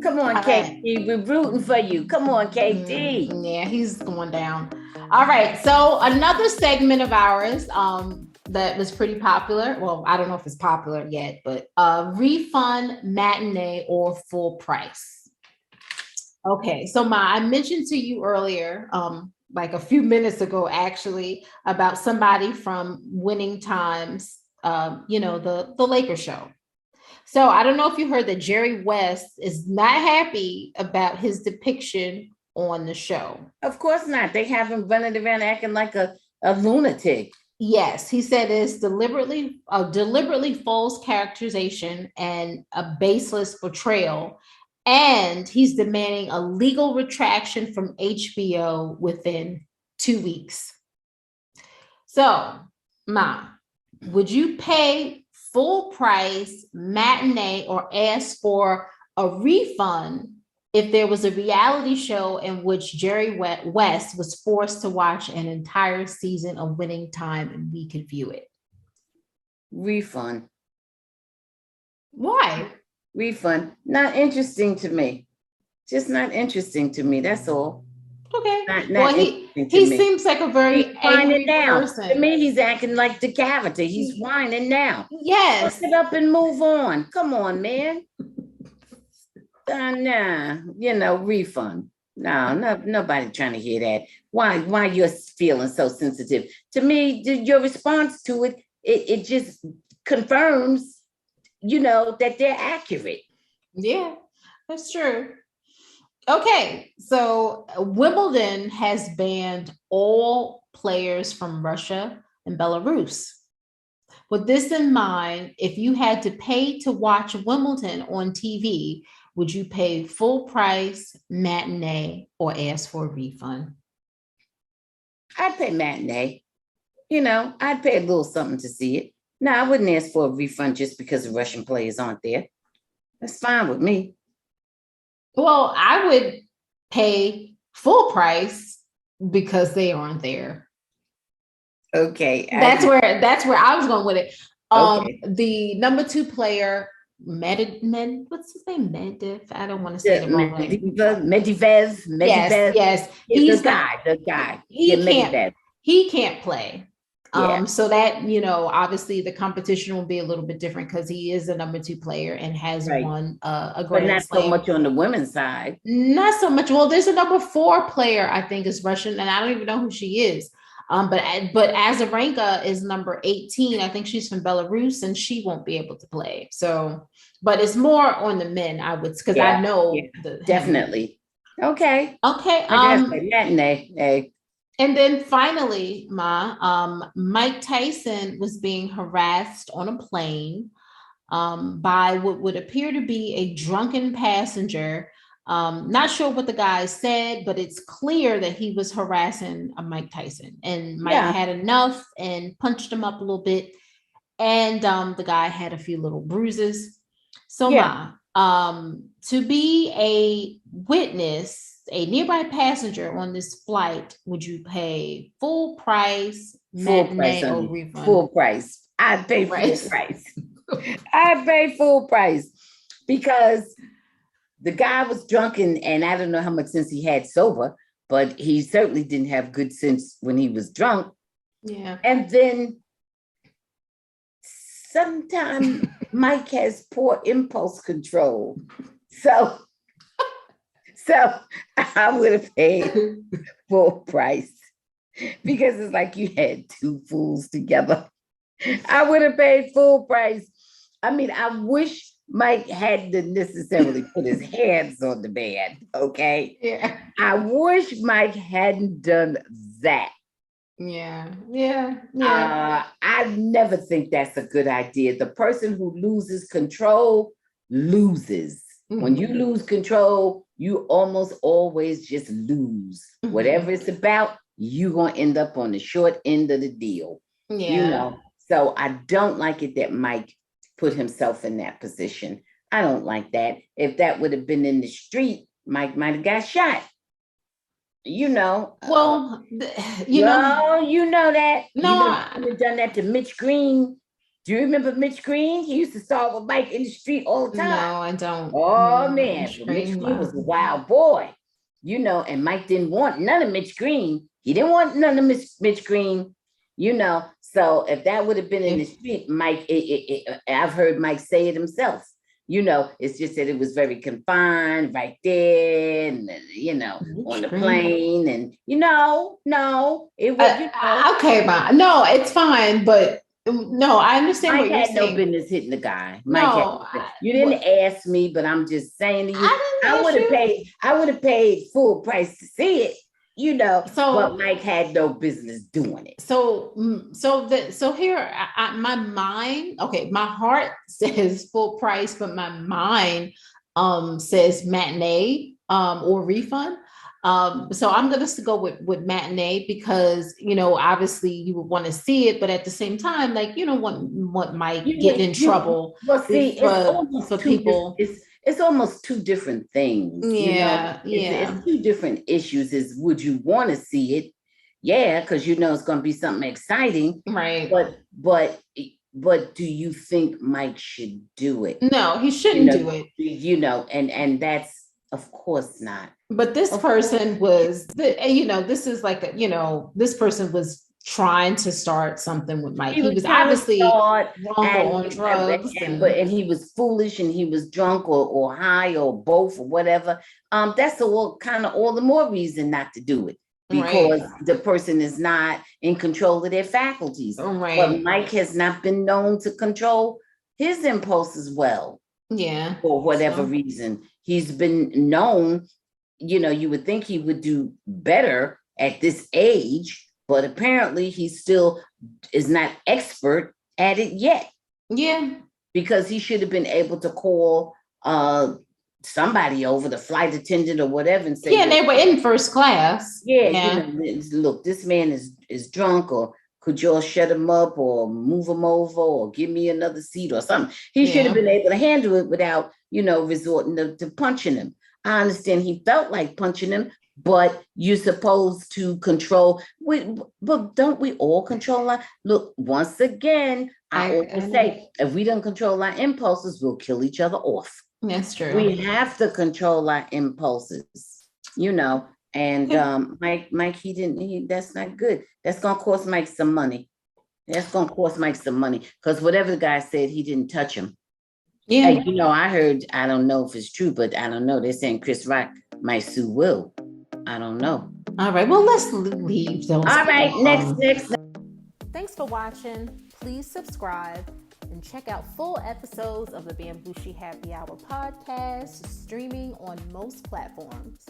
Come on, All right. KT. We're rooting for you. Come on, KT. Yeah, he's going down. All right. So another segment of ours that was pretty popular. Well, I don't know if it's popular yet, but refund, matinee, or full price. Okay. So I mentioned to you earlier, like a few minutes ago, actually, about somebody from Winning Times, the Lakers show. So I don't know if you heard that Jerry West is not happy about his depiction on the show. Of course not. They have him running around acting like a lunatic. Yes, he said it's deliberately false characterization and a baseless portrayal. And he's demanding a legal retraction from HBO within 2 weeks. So, Ma, would you pay full price matinee or ask for a refund if there was a reality show in which Jerry West was forced to watch an entire season of Winning Time and we could view it? Refund. Why? Refund. Not interesting to me. Just not interesting to me. That's all. Okay. Not Well, he seems like a very angry person. To me, he's acting like the character. He's whining now. Yes. Pick it up and move on. Come on, man. Nah, refund. No, nobody trying to hear that. Why you're feeling so sensitive? To me, your response to it just confirms, that they're accurate. Yeah, that's true. Okay, so Wimbledon has banned all players from Russia and Belarus. With this in mind, if you had to pay to watch Wimbledon on TV, would you pay full price, matinee, or ask for a refund? I'd pay matinee. I'd pay a little something to see it. No, I wouldn't ask for a refund just because the Russian players aren't there. That's fine with me. Well, I would pay full price because they aren't there. Okay. That's where I was going with it. Okay. The number 2 player, what's his name? Medvedev. I don't want to say the wrong name. Medvedev. Yes. He's the guy. He can't play. So that, obviously the competition will be a little bit different because he is a number 2 player and has won a Grand Slam. But not so much on the women's side. Not so much. Well, there's a number 4 player, I think is Russian, and I don't even know who she is. But Azarenka is number 18. I think she's from Belarus, and she won't be able to play. So, but it's more on the men, I would, because I know definitely. Okay. Matinee. And then finally, Mike Tyson was being harassed on a plane by what would appear to be a drunken passenger. Not sure what the guy said, but it's clear that he was harassing Mike Tyson, and Mike had enough and punched him up a little bit. And the guy had a few little bruises. So to be a witness, a nearby passenger on this flight, would you pay full price, matinee, or refund? Full price. I'd pay full price. I'd pay full price because the guy was drunk and I don't know how much sense he had sober, but he certainly didn't have good sense when he was drunk. Yeah. And then sometimes Mike has poor impulse control. So I would have paid full price because it's like you had 2 fools together. I would have paid full price. I mean, I wish Mike hadn't necessarily put his hands on the man, okay? Yeah. I wish Mike hadn't done that. Yeah. I never think that's a good idea. The person who loses control loses. Mm-hmm. When you lose control, you almost always just lose. Mm-hmm. Whatever it's about, you're going to end up on the short end of the deal. Yeah. So I don't like it that Mike put himself in that position. I don't like that. If that would have been in the street, Mike might have got shot. Well, you know that. No, I would have done that to Mitch Green. Do you remember Mitch Green? He used to start with Mike in the street all the time. No, I don't. Oh man, Mitch Green was a wild boy, and Mike didn't want none of Mitch Green. He didn't want none of Mitch Green, So if that would have been in the street, Mike, I've heard Mike say it himself. It's just that it was very confined right there, and on the plane, and no, it was. Okay, Ma. No, it's fine, but. No, I understand Mike what you're had saying. no business hitting the guy. You didn't ask me, but I'm just saying to you, I would have paid full price to see it, but Mike had no business doing it. So here, my mind, okay, my heart says full price, but my mind says matinee or refund. So I'm going to go with matinee because, obviously you would want to see it, but at the same time, like, you don't want Mike getting in trouble. Well, see, for people. It's almost two different things. Yeah. It's two different issues. Would you want to see it? Yeah, because it's going to be something exciting. Right. But do you think Mike should do it? No, he shouldn't do it. And that's, of course not. But this person was, this is like, this person was trying to start something with Mike. He was obviously drunk or on drugs. And he was foolish, and he was drunk or high or both or whatever. That's all the more reason not to do it, because the person is not in control of their faculties. Right. But Mike has not been known to control his impulses well. Yeah. For whatever reason. He's been known, you would think he would do better at this age, but apparently he still is not expert at it yet. Yeah. Because he should have been able to call somebody over, the flight attendant or whatever, and say, yeah, they were in first class. Yeah. Look, this man is drunk, or could y'all shut him up or move him over or give me another seat or something? He should have been able to handle it without, resorting to punching him. I understand he felt like punching him, but you're supposed to control. But don't we all control our? Look, once again, I always say, if we don't control our impulses, we'll kill each other off. That's true. We have to control our impulses, And Mike, that's not good. That's gonna cost Mike some money. Because whatever the guy said, he didn't touch him. Yeah. Hey, I heard, I don't know if it's true, but I don't know. They're saying Chris Rock might sue Will. I don't know. All right. Well, let's leave those. All right. Next. Thanks for watching. Please subscribe and check out full episodes of the Bamgboshe Happy Hour podcast, streaming on most platforms.